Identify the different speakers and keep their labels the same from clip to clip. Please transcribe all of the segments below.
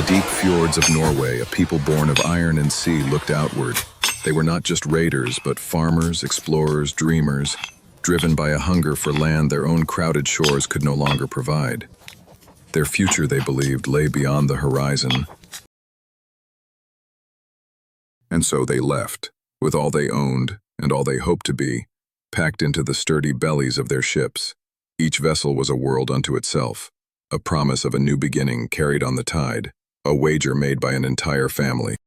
Speaker 1: deep fjords of Norway, a people born of iron and sea looked outward. They were not just raiders, but farmers, explorers, dreamers, driven by a hunger for land their own crowded shores could no longer provide. Their future, they believed, lay beyond the horizon. And so they left, with all they owned and all they hoped to be, packed into the sturdy bellies of their ships. Each vessel was a world unto itself, a promise of a new beginning carried on the tide, a wager made by an entire family.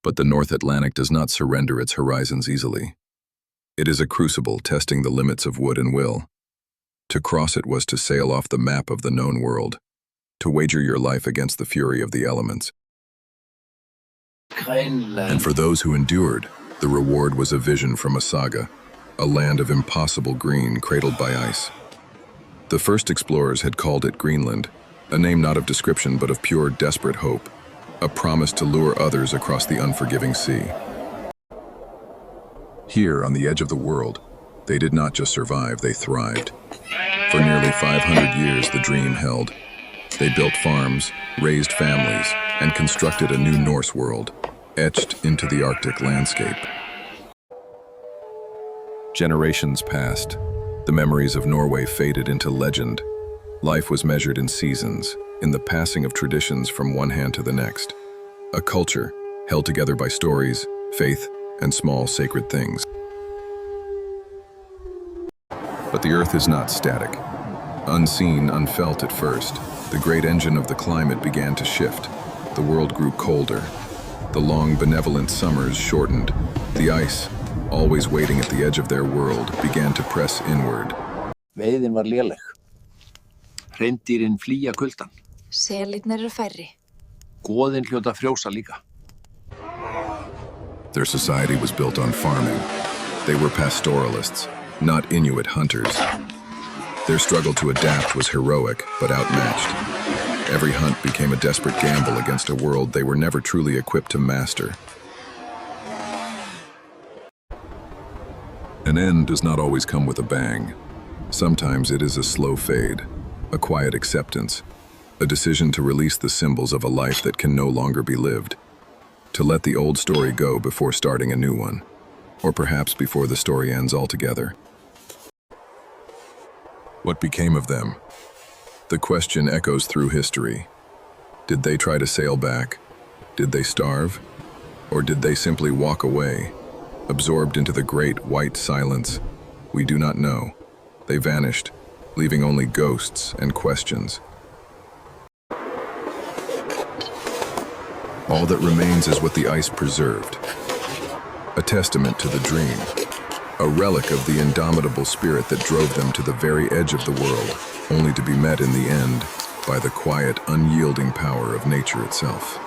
Speaker 1: But the North Atlantic does not surrender its horizons easily. It is a crucible testing the limits of wood and will. To cross it was to sail off the map of the known world, to wager your life against the fury of the elements.
Speaker 2: Greenland.
Speaker 1: And for those who endured, the reward was a vision from a saga, a land of impossible green cradled by ice. The first explorers had called it Greenland, a name not of description but of pure, desperate hope, a promise to lure others across the unforgiving sea. Here, on the edge of the world, they did not just survive, they thrived. For nearly 500 years, the dream held. They built farms, raised families, and constructed a new Norse world, etched into the Arctic landscape. Generations passed. The memories of Norway faded into legend. Life was measured in seasons, in the passing of traditions from one hand to the next. A culture held together by stories, faith, and small sacred things. But the earth is not static. Unseen, unfelt at first, the great engine of the climate began to shift. The world grew colder. The long, benevolent summers shortened. The ice, always waiting at the edge of their world, began to press inward.
Speaker 2: Veiðin var léleg. Hreindýrin flýja kuldann.
Speaker 3: Selirnir eru færri.
Speaker 2: Goðin hljóta frjósa líka.
Speaker 1: Their society was built on farming. They were pastoralists, not Inuit hunters. Their struggle to adapt was heroic, but outmatched. Every hunt became a desperate gamble against a world they were never truly equipped to master. An end does not always come with a bang. Sometimes it is a slow fade, a quiet acceptance, a decision to release the symbols of a life that can no longer be lived, to let the old story go before starting a new one, or perhaps before the story ends altogether. What became of them? The question echoes through history. Did they try to sail back? Did they starve? Or did they simply walk away, absorbed into the great white silence? We do not know. They vanished, leaving only ghosts and questions. All that remains is what the ice preserved. A testament to the dream, a relic of the indomitable spirit that drove them to the very edge of the world, only to be met in the end by the quiet, unyielding power of nature itself.